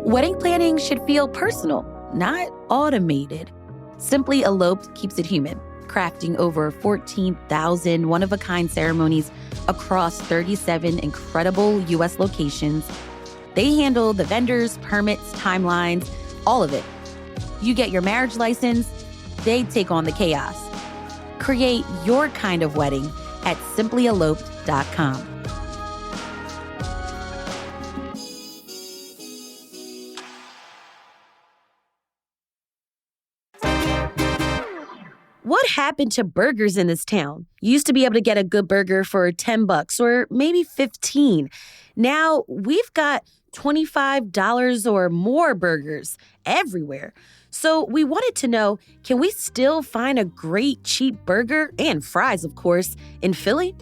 Wedding planning should feel personal, not automated. Simply Eloped keeps it human, crafting over 14,000 one-of-a-kind ceremonies across 37 incredible U.S. locations. They handle the vendors, permits, timelines, all of it. You get your marriage license, they take on the chaos. Create your kind of wedding at simplyeloped.com. What happened to burgers in this town? You used to be able to get a good burger for $10 or maybe $15. Now we've got $25 or more burgers everywhere. So we wanted to know, can we still find a great cheap burger and fries, of course, in Philly?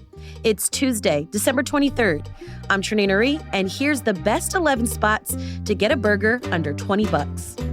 It's Tuesday, December 23rd. I'm Trinae Nuri, and here's the best 11 spots to get a burger under $20.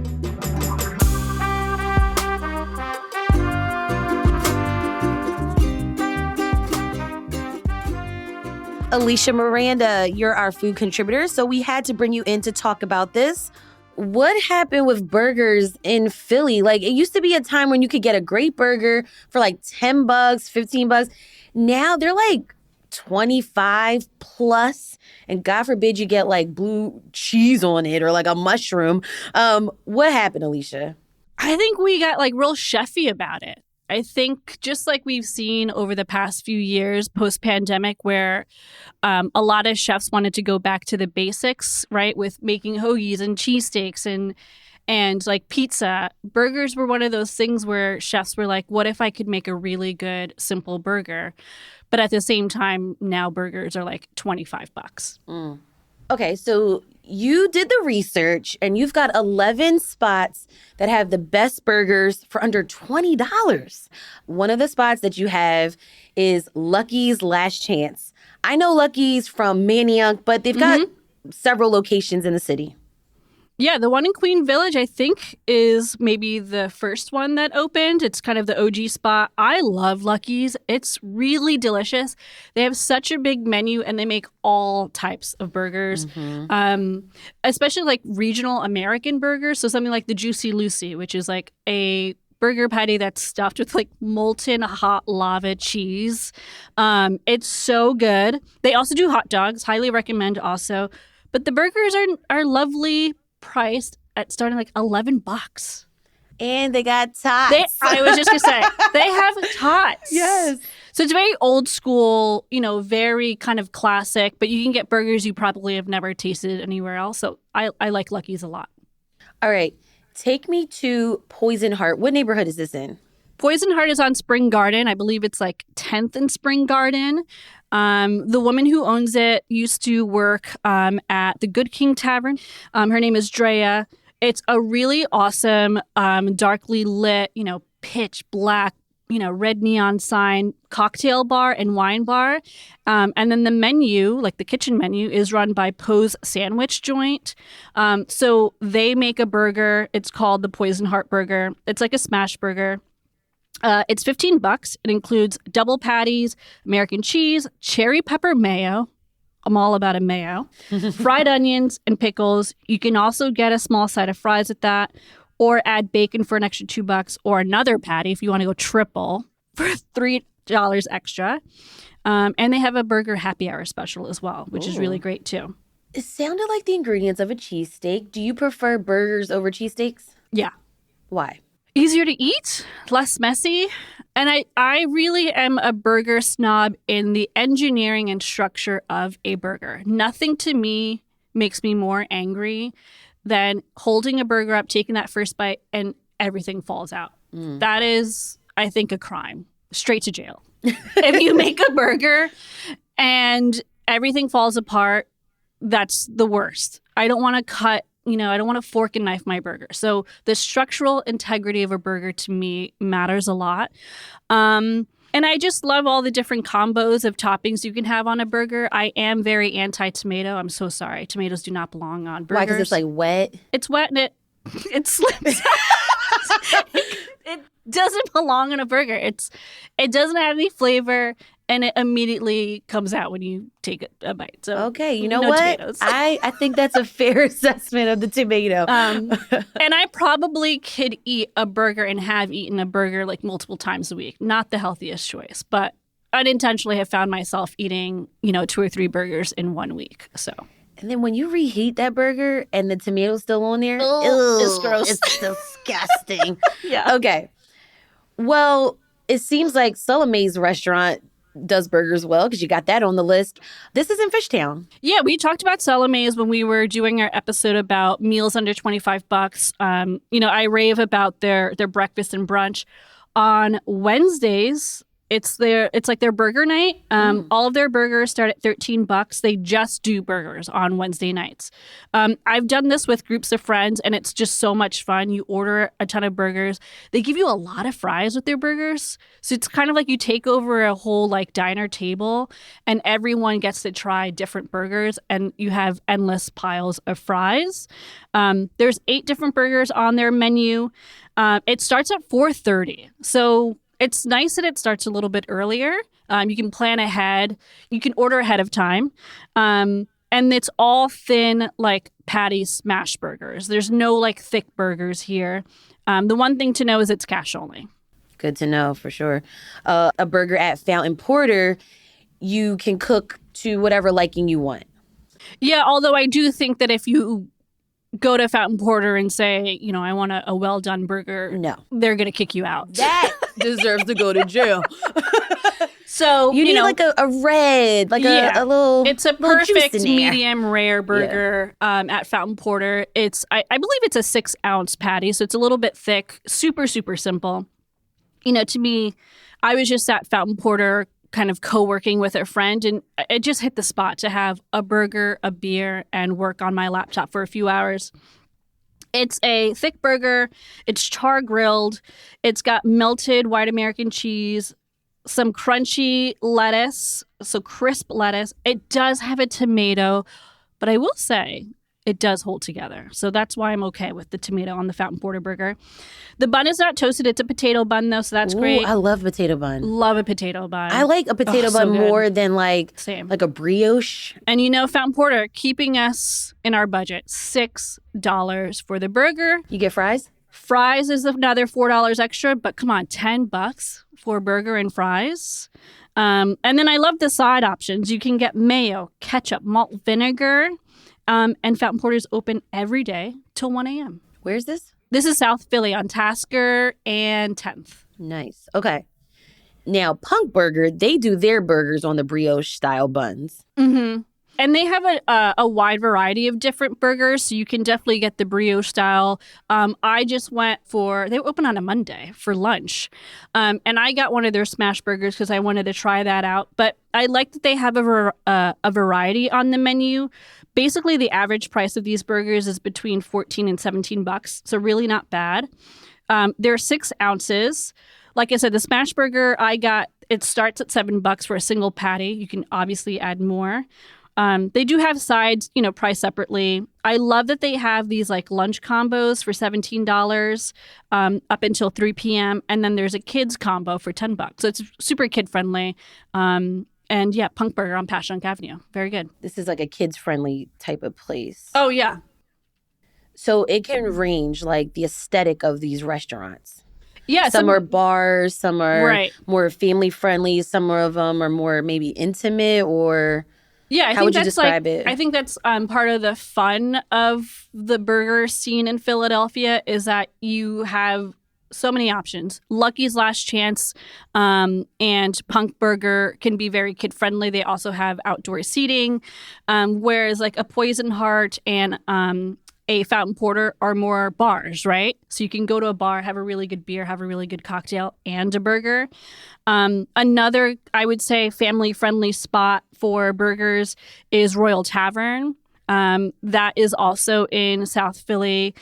Alicia Miranda, you're our food contributor, so we had to bring you in to talk about this. What happened with burgers in Philly? Like, it used to be a time when you could get a great burger for like $10, $15. Now they're like 25 plus, and God forbid you get like blue cheese on it or like a mushroom. What happened, Alicia? I think we got like real chefy about it. I think just like we've seen over the past few years post-pandemic where a lot of chefs wanted to go back to the basics, right, with making hoagies and cheesesteaks and like pizza. Burgers were one of those things where chefs were like, what if I could make a really good, simple burger? But at the same time, now burgers are like $25. Okay, so you did the research and you've got 11 spots that have the best burgers for under $20. One of the spots that you have is Lucky's Last Chance. I know Lucky's from Manayunk, but they've got several locations in the city. Yeah, the one in Queen Village, I think, is maybe the first one that opened. It's kind of the OG spot. I love Lucky's. It's really delicious. They have such a big menu, and they make all types of burgers, especially like regional American burgers. So something like the Juicy Lucy, which is like a burger patty that's stuffed with like molten hot lava cheese. It's so good. They also do hot dogs. Highly recommend also. But the burgers are lovely, priced at starting like $11. And they got tots. I was just going to say, they have tots. Yes. So it's very old school, very kind of classic, but you can get burgers you probably have never tasted anywhere else. So I like Lucky's a lot. All right. Take me to Poison Heart. What neighborhood is this in? Poison Heart is on Spring Garden. I believe it's like 10th and Spring Garden. The woman who owns it used to work at the Good King Tavern. Her name is Drea. It's a really awesome, darkly lit, pitch black, red neon sign cocktail bar and wine bar. And then the menu, like the kitchen menu, is run by Poe's Sandwich Joint. So they make a burger. It's called the Poison Heart Burger. It's like a smash burger. It's $15. It includes double patties, American cheese, cherry pepper mayo. I'm all about a mayo. Fried onions and pickles. You can also get a small side of fries at that, or add bacon for an extra $2, or another patty if you want to go triple for $3 extra. And they have a burger happy hour special as well, which is really great too. It sounded like the ingredients of a cheesesteak. Do you prefer burgers over cheesesteaks? Yeah. Why? Easier to eat, less messy. And I really am a burger snob in the engineering and structure of a burger. Nothing to me makes me more angry than holding a burger up, taking that first bite, and everything falls out. That is, I think, a crime. Straight to jail. If you make a burger and everything falls apart, that's the worst. I don't want to cut. I don't want to fork and knife my burger. So the structural integrity of a burger to me matters a lot. And I just love all the different combos of toppings you can have on a burger. I am very anti-tomato. I'm so sorry. Tomatoes do not belong on burgers. Why? Because it's like wet? It's wet and it slips out. It doesn't belong in a burger. It doesn't have any flavor. and it immediately comes out when you take a bite. So Okay, you know no what? tomatoes. I think that's a fair assessment of the tomato. And I probably could eat a burger and have eaten a burger like multiple times a week. Not the healthiest choice, but unintentionally have found myself eating, 2 or 3 burgers in 1 week. So. And then when you reheat that burger and the tomato's still on there, It's gross. It's disgusting. Yeah. Okay. Well, it seems like Solome's restaurant does burgers well because you got that on the list. This is in Fishtown. Yeah, we talked about Solome's when we were doing our episode about meals under $25. I rave about their breakfast and brunch. On Wednesdays, it's like their burger night. All of their burgers start at $13. They just do burgers on Wednesday nights. I've done this with groups of friends, and it's just so much fun. You order a ton of burgers. They give you a lot of fries with their burgers. So it's kind of like you take over a whole like diner table, and everyone gets to try different burgers, and you have endless piles of fries. There's 8 different burgers on their menu. It starts at 4:30. So it's nice that it starts a little bit earlier. You can plan ahead. You can order ahead of time. And it's all thin, like patty smash burgers. There's no like thick burgers here. The one thing to know is it's cash only. Good to know for sure. A burger at Fountain Porter, you can cook to whatever liking you want. Yeah, although I do think that if you go to Fountain Porter and say, I want a well-done burger, no, they're going to kick you out. That deserves to go to jail. So, you need like a red, like a little. It's a little perfect juice in there. medium rare burger at Fountain Porter. It's I believe it's a 6-ounce patty, so it's a little bit thick, super, super simple. To me, I was just at Fountain Porter kind of co-working with a friend, and it just hit the spot to have a burger, a beer, and work on my laptop for a few hours. It's a thick burger. It's char grilled. It's got melted white American cheese, some crunchy lettuce, so crisp lettuce. It does have a tomato, but I will say it does hold together. So that's why I'm okay with the tomato on the Fountain Porter burger. The bun is not toasted. It's a potato bun, though, so that's great. I love potato bun. Love a potato bun. I like a potato bun more than Same. like a brioche. And Fountain Porter keeping us in our budget, $6 for the burger. You get fries? Fries is another $4 extra, but come on, $10 for a burger and fries. And then I love the side options. You can get mayo, ketchup, malt vinegar, and Fountain Porter's open every day till 1 a.m. Where's this? This is South Philly on Tasker and 10th. Nice. Okay. Now, Punk Burger, they do their burgers on the brioche style buns. Mm-hmm. And they have a wide variety of different burgers, so you can definitely get the brioche style. I just went they were open on a Monday for lunch. And I got one of their smash burgers because I wanted to try that out. But I like that they have a variety on the menu. Basically, the average price of these burgers is between $14 and $17, so really not bad. They're 6 ounces. Like I said, the smash burger I got, it starts at $7 for a single patty. You can obviously add more. They do have sides, priced separately. I love that they have these like lunch combos for $17 up until 3 p.m. And then there's a kids combo for $10. So it's super kid friendly. And yeah, Punk Burger on Passyunk Avenue. Very good. This is like a kids friendly type of place. Oh, yeah. So it can range like the aesthetic of these restaurants. Yeah. Some are bars, some are more family friendly, some of them are more maybe intimate or... Yeah, how would you describe it? I think that's part of the fun of the burger scene in Philadelphia is that you have so many options. Lucky's Last Chance and Punk Burger can be very kid-friendly. They also have outdoor seating, whereas like a Poison Heart and a Fountain Porter are more bars, right? So you can go to a bar, have a really good beer, have a really good cocktail, and a burger. Another, I would say, family-friendly spot for burgers is Royal Tavern. That is also in South Philly.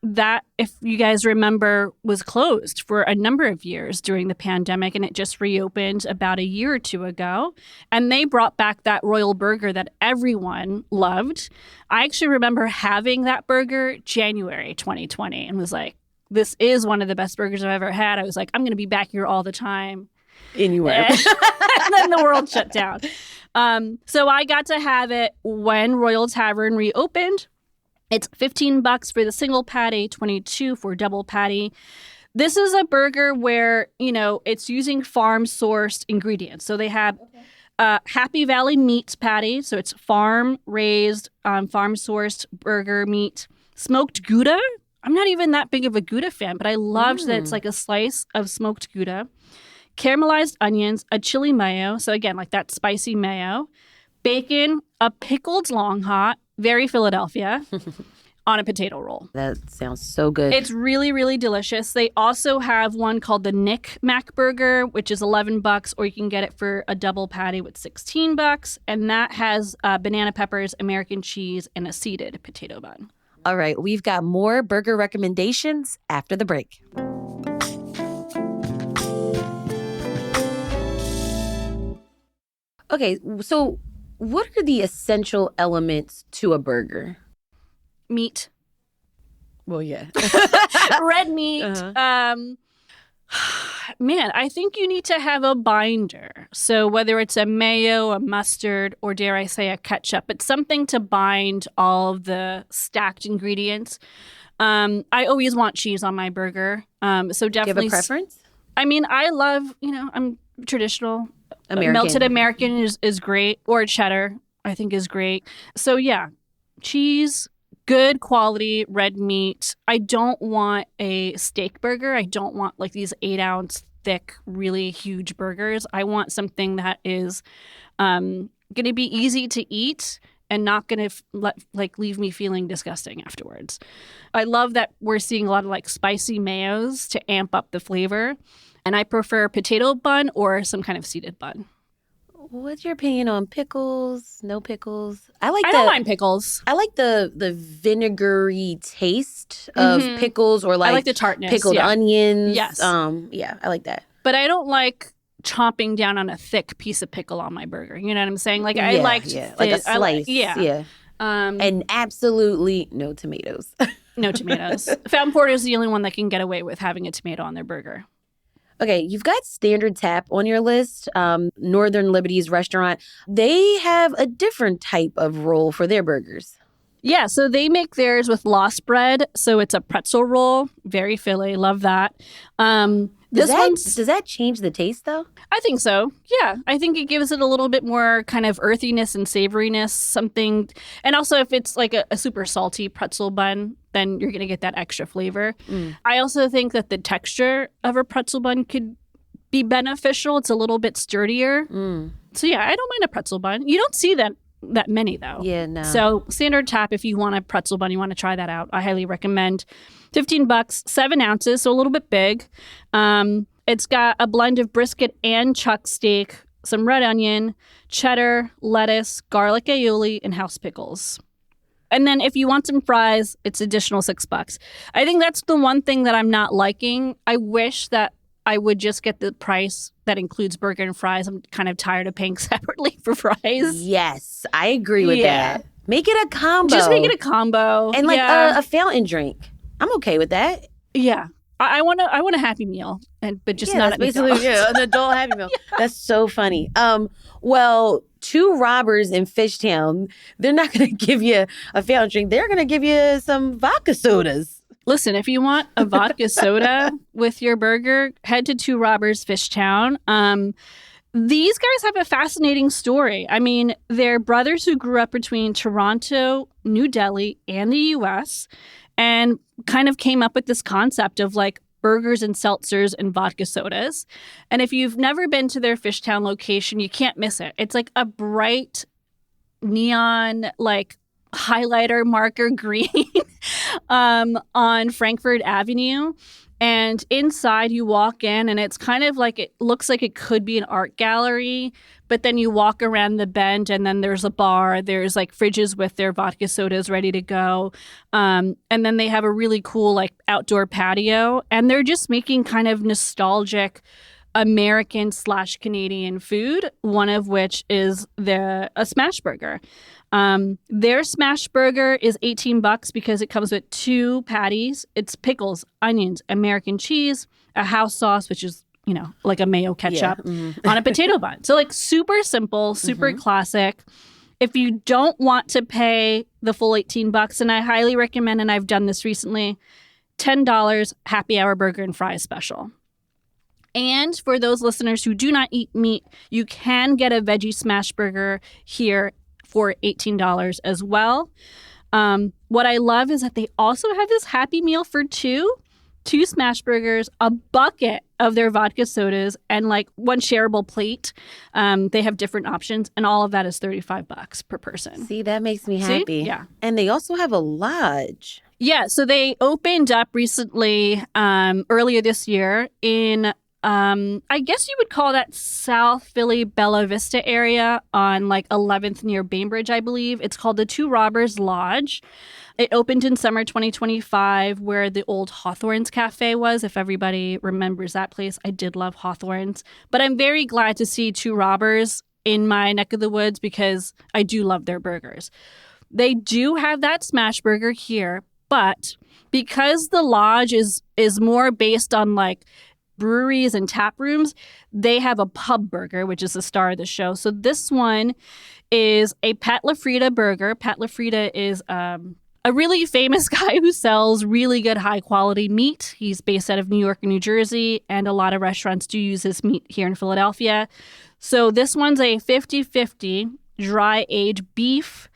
That, if you guys remember, was closed for a number of years during the pandemic, and it just reopened about a year or two ago. And they brought back that Royal Burger that everyone loved. I actually remember having that burger January 2020 and was like, this is one of the best burgers I've ever had. I was like, I'm going to be back here all the time. Anywhere. then the world shut down. So I got to have it when Royal Tavern reopened. It's $15 for the single patty, $22 for double patty. This is a burger where, it's using farm-sourced ingredients. So they have Happy Valley meat patty. So it's farm-raised, farm-sourced burger meat. Smoked Gouda. I'm not even that big of a Gouda fan, but I loved that it's like a slice of smoked Gouda. Caramelized onions, a chili mayo. So again, like that spicy mayo. Bacon, a pickled long hot, very Philadelphia. On a potato roll. That sounds so good. It's really, really delicious. They also have one called the Nick Mac Burger, which is $11, or you can get it for a double patty with $16. And that has banana peppers, American cheese, and a seeded potato bun. All right, we've got more burger recommendations after the break. Okay, so what are the essential elements to a burger? Meat. Well, yeah. Red meat. Man, I think you need to have a binder. So whether it's a mayo, a mustard, or dare I say a ketchup, it's something to bind all of the stacked ingredients. I always want cheese on my burger. So definitely. Do you have a preference? I mean, I love, I'm traditional. American. Melted American is great. Or cheddar, I think is great. So yeah, cheese. Good quality red meat. I don't want a steak burger. I don't want like these 8-ounce thick, really huge burgers. I want something that is going to be easy to eat and not going to leave me feeling disgusting afterwards. I love that we're seeing a lot of like spicy mayos to amp up the flavor. And I prefer potato bun or some kind of seeded bun. What's your opinion on pickles? No pickles? I don't mind pickles. I like the vinegary taste of pickles, or like I like the tartness. Pickled onions. Yes. Yeah, I like that. But I don't like chomping down on a thick piece of pickle on my burger. You know what I'm saying? Like I like like a slice. Yeah. And absolutely no tomatoes. No tomatoes. Fountain Porter is the only one that can get away with having a tomato on their burger. Okay, you've got Standard Tap on your list, Northern Liberties Restaurant. They have a different type of roll for their burgers. Yeah, so they make theirs with lost bread. So it's a pretzel roll. Very Philly. Love that. Does that change the taste, though? I think so. Yeah. I think it gives it a little bit more kind of earthiness and savoriness, something. And also, if it's like a super salty pretzel bun, then you're going to get that extra flavor. I also think that the texture of a pretzel bun could be beneficial. It's a little bit sturdier. So, yeah, I don't mind a pretzel bun. You don't see that many, though. Yeah, no. So Standard Tap, if you want a pretzel bun, you want to try that out, I highly recommend. $15, 7 ounces, so a little bit big. It's got a blend of brisket and chuck steak, some red onion, cheddar, lettuce, garlic aioli, and house pickles. And then if you want some fries, it's additional $6. I think that's the one thing that I'm not liking. I wish that I would just get the price that includes burger and fries. I'm kind of tired of paying separately for fries. Yes, I agree with that. Make it a combo. Just make it a combo. And like a fountain drink. I'm okay with that. Yeah. I want a Happy Meal, but just not at McDonald's. An adult Happy Meal. That's so funny. Well, Two Robbers in Fishtown, they're not going to give you a fountain drink. They're going to give you some vodka sodas. Listen, if you want a vodka soda with your burger, head to Two Robbers Fishtown. These guys have a fascinating story. I mean, they're brothers who grew up between Toronto, New Delhi, and the U.S., and kind of came up with this concept of like burgers and seltzers and vodka sodas. And if you've never been to their Fishtown location, you can't miss it. It's like a bright neon, like highlighter marker green on Frankfurt Avenue. And inside you walk in and it's kind of like, it looks like it could be an art gallery, but then you walk around the bend and then there's a bar, there's like fridges with their vodka sodas ready to go. And then they have a really cool like outdoor patio, and they're just making kind of nostalgic American/Canadian food, one of which is a smash burger. Their smash burger is $18 because it comes with 2 patties. It's pickles, onions, American cheese, a house sauce, which is like a mayo ketchup on a potato bun. So like super simple, super classic. If you don't want to pay the full $18, and I highly recommend, and I've done this recently, $10 happy hour burger and fries special. And for those listeners who do not eat meat, you can get a veggie smash burger here for $18 as well. What I love is that they also have this Happy Meal for two smash burgers, a bucket of their vodka sodas, and like one shareable plate. They have different options, and all of that is $35 per person. See, that makes me happy. Yeah. And they also have a lodge. Yeah, so they opened up recently, earlier this year in I guess you would call that South Philly, Bella Vista area on like 11th near Bainbridge, I believe. It's called the Two Robbers Lodge. It opened in summer 2025 where the old Hawthorne's Cafe was, if everybody remembers that place. I did love Hawthorne's. But I'm very glad to see Two Robbers in my neck of the woods because I do love their burgers. They do have that smash burger here, but because the lodge is more based on like breweries and tap rooms, they have a pub burger, which is the star of the show. So this one is a Pat LaFrida burger. Pat LaFrida is a really famous guy who sells really good high quality meat. He's based out of New York and New Jersey, and a lot of restaurants do use his meat here in Philadelphia. So this one's a 50-50 dry aged beef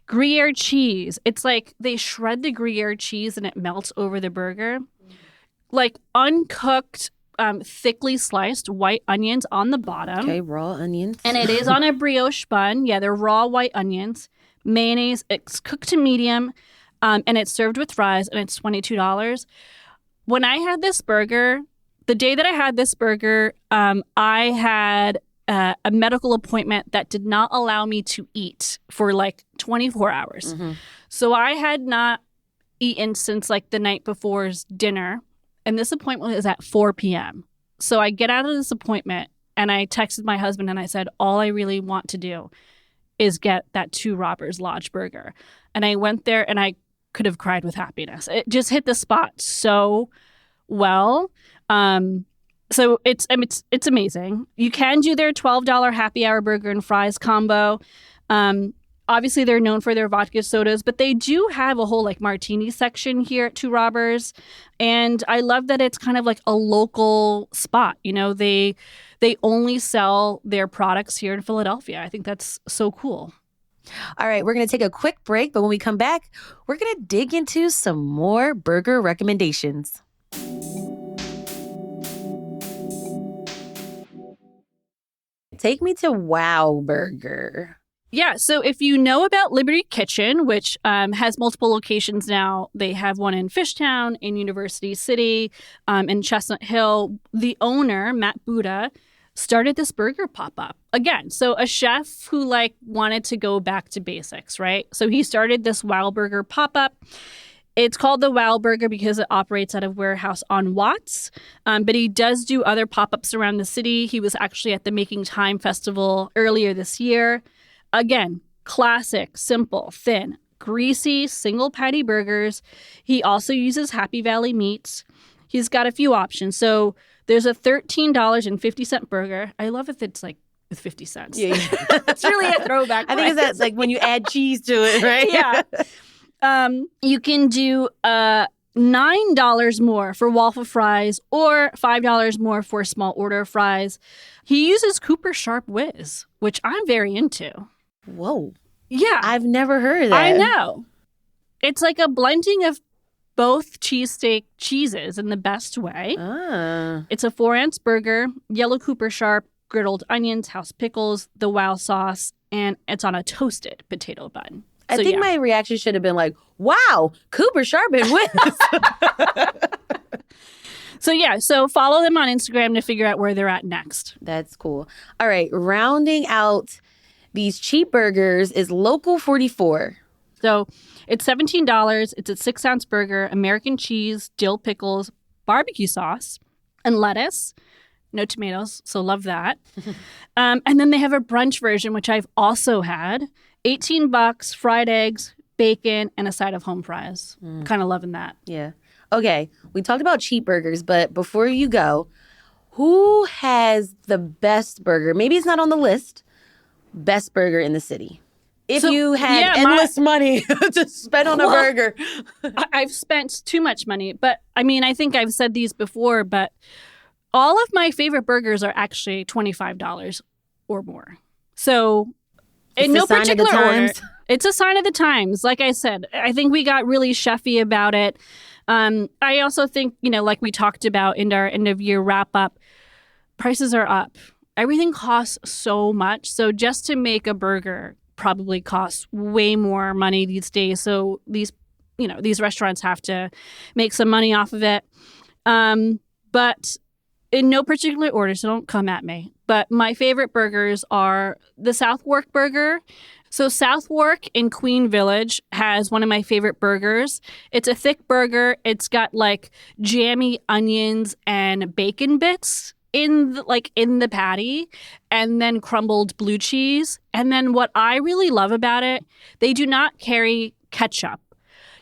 Gruyere cheese. It's like they shred the Gruyere cheese and it melts over the burger. Like uncooked, thickly sliced white onions on the bottom. Okay, raw onions. And it is on a brioche bun. Yeah, they're raw white onions. Mayonnaise. It's cooked to medium, and it's served with fries, and it's $22. When I had this burger, the day that I had this burger, I had a medical appointment that did not allow me to eat for like 24 hours. So I had not eaten since like the night before's dinner. And this appointment is at 4 p.m. So I get out of this appointment and I texted my husband and I said, all I really want to do is get that Two Robbers Lodge burger. And I went there and I could have cried with happiness. It just hit the spot so well. So it's amazing. You can do their $12 happy hour burger and fries combo. Obviously, they're known for their vodka sodas, but they do have a whole like martini section here at Two Robbers. And I love that it's kind of like a local spot. They only sell their products here in Philadelphia. I think that's so cool. All right, we're going to take a quick break, but when we come back, we're going to dig into some more burger recommendations. Take me to Wow Burger. Yeah, so if you know about Liberty Kitchen, which has multiple locations now, they have one in Fishtown, in University City, in Chestnut Hill. The owner, Matt Buddha, started this burger pop-up. Again, so a chef who like wanted to go back to basics, right? So he started this Wow Burger pop-up. It's called the Wow Burger because it operates out of Warehouse on Watts, but he does do other pop-ups around the city. He was actually at the Making Time Festival earlier this year. Again, classic, simple, thin, greasy, single patty burgers. He also uses Happy Valley meats. He's got a few options. So there's a $13.50 burger. I love if it's like with 50 cents. Yeah. It's really a throwback I think price. it's that like when you add cheese to it, right? Yeah. You can do $9 more for waffle fries or $5 more for small order fries. He uses Cooper Sharp Whiz, which I'm very into. Whoa. Yeah. I've never heard of that. I know. It's like a blending of both cheesesteak cheeses in the best way. It's a 4-ounce burger, yellow Cooper Sharp, griddled onions, house pickles, the Wow sauce, and it's on a toasted potato bun. I think my reaction should have been like, wow, Cooper Sharp and Whiz. So follow them on Instagram to figure out where they're at next. That's cool. All right, rounding out these cheap burgers is Local 44. So it's $17. It's a 6-ounce burger, American cheese, dill pickles, barbecue sauce, and lettuce. No tomatoes, so love that. And then they have a brunch version, which I've also had. $18, fried eggs, bacon, and a side of home fries. Kind of loving that. Yeah. Okay, we talked about cheap burgers, but before you go, Who has the best burger? Maybe it's not on the list. Best burger in the city. If you had endless money to spend on a burger. I've spent too much money. But I mean, I think I've said these before, but all of my favorite burgers are actually $25 or more. So in no particular order. It's a sign of the times. Like I said, I think we got really chefy about it. I also think, like we talked about in our end of year wrap up, prices are up. Everything costs so much. So just to make a burger probably costs way more money these days. So these restaurants have to make some money off of it. But in no particular order, so don't come at me. But my favorite burgers are the Southwark burger. So Southwark in Queen Village has one of my favorite burgers. It's a thick burger. It's got like jammy onions and bacon bits in the patty, and then crumbled blue cheese. And then what I really love about it, they do not carry ketchup.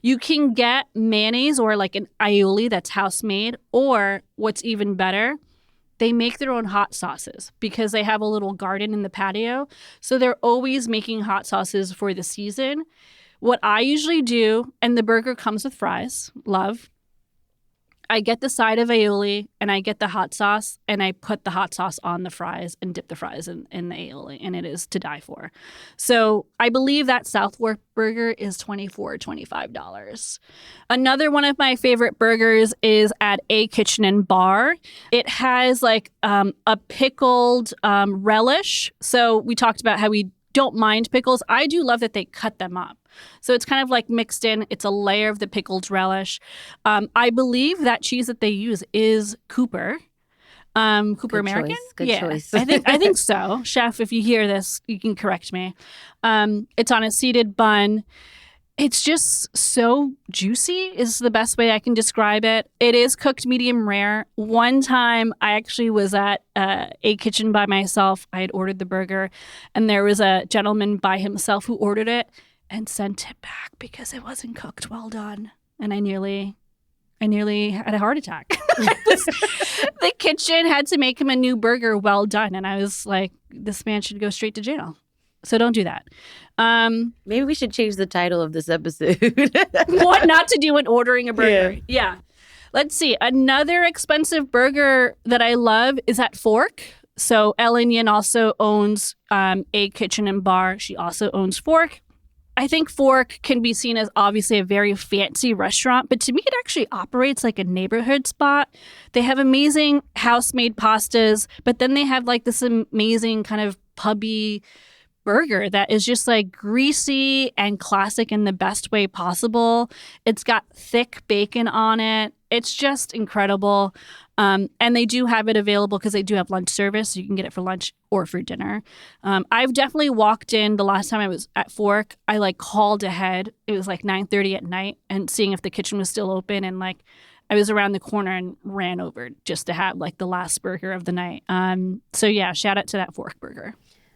You can get mayonnaise or like an aioli that's house made, or what's even better, they make their own hot sauces because they have a little garden in the patio. So they're always making hot sauces for the season. What I usually do, and the burger comes with fries, love. I get the side of aioli and I get the hot sauce and I put the hot sauce on the fries and dip the fries in the aioli, and it is to die for. So I believe that Southwark burger is $24, $25. Another one of my favorite burgers is at A Kitchen and Bar. It has like a pickled relish. So we talked about how we don't mind pickles. I do love that they cut them up. So it's kind of like mixed in. It's a layer of the pickled relish. I believe that cheese that they use is Cooper. Cooper Good American? Choice. Good choice. I think so. Chef, if you hear this, you can correct me. It's on a seeded bun. It's just so juicy is the best way I can describe it. It is cooked medium rare. One time I actually was at a kitchen by myself. I had ordered the burger, and there was a gentleman by himself who ordered it and sent it back because it wasn't cooked well done. And I nearly had a heart attack. The kitchen had to make him a new burger well done. And I was like, this man should go straight to jail. So don't do that. Maybe we should change the title of this episode. What not to do when ordering a burger. Yeah. Let's see. Another expensive burger that I love is at Fork. So Ellen Yin also owns A Kitchen and Bar. She also owns Fork. I think Fork can be seen as obviously a very fancy restaurant, but to me it actually operates like a neighborhood spot. They have amazing house-made pastas, but then they have like this amazing kind of pubby burger that is just like greasy and classic in the best way possible. It's got thick bacon on it. It's just incredible. And they do have it available because they do have lunch service. So you can get it for lunch or for dinner. I've definitely walked in the last time I was at Fork. I like called ahead. It was like 9:30 at night and seeing if the kitchen was still open. And like I was around the corner and ran over just to have like the last burger of the night. So yeah, shout out to that Fork burger.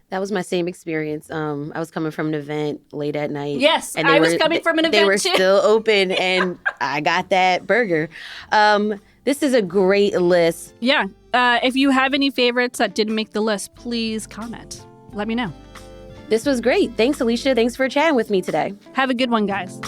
That was my same experience. I was coming from an event late at night. Yes, I was coming from an event They were too. still open, and I got that burger. This is a great list. Yeah. If you have any favorites that didn't make the list, please comment. Let me know. This was great. Thanks, Alicia. Thanks for chatting with me today. Have a good one, guys.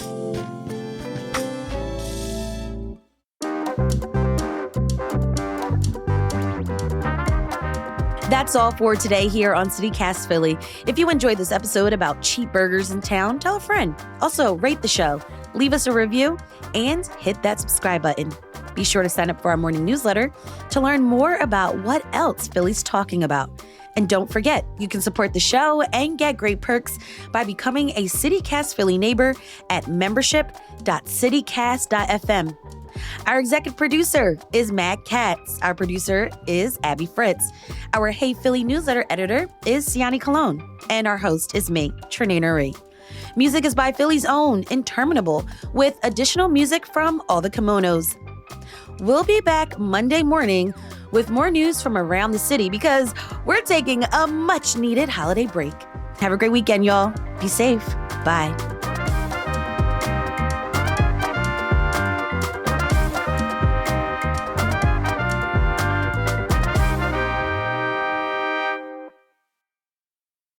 That's all for today here on CityCast Philly. If you enjoyed this episode about cheap burgers in town, tell a friend. Also, rate the show, leave us a review, and hit that subscribe button. Be sure to sign up for our morning newsletter to learn more about what else Philly's talking about. And don't forget, you can support the show and get great perks by becoming a CityCast Philly neighbor at membership.citycast.fm. Our executive producer is Matt Katz. Our producer is Abby Fritz. Our Hey Philly newsletter editor is Siani Colon. And our host is me, Trinina Ree. Music is by Philly's own Interminable, with additional music from All the Kimonos. We'll be back Monday morning with more news from around the city because we're taking a much-needed holiday break. Have a great weekend, y'all. Be safe. Bye.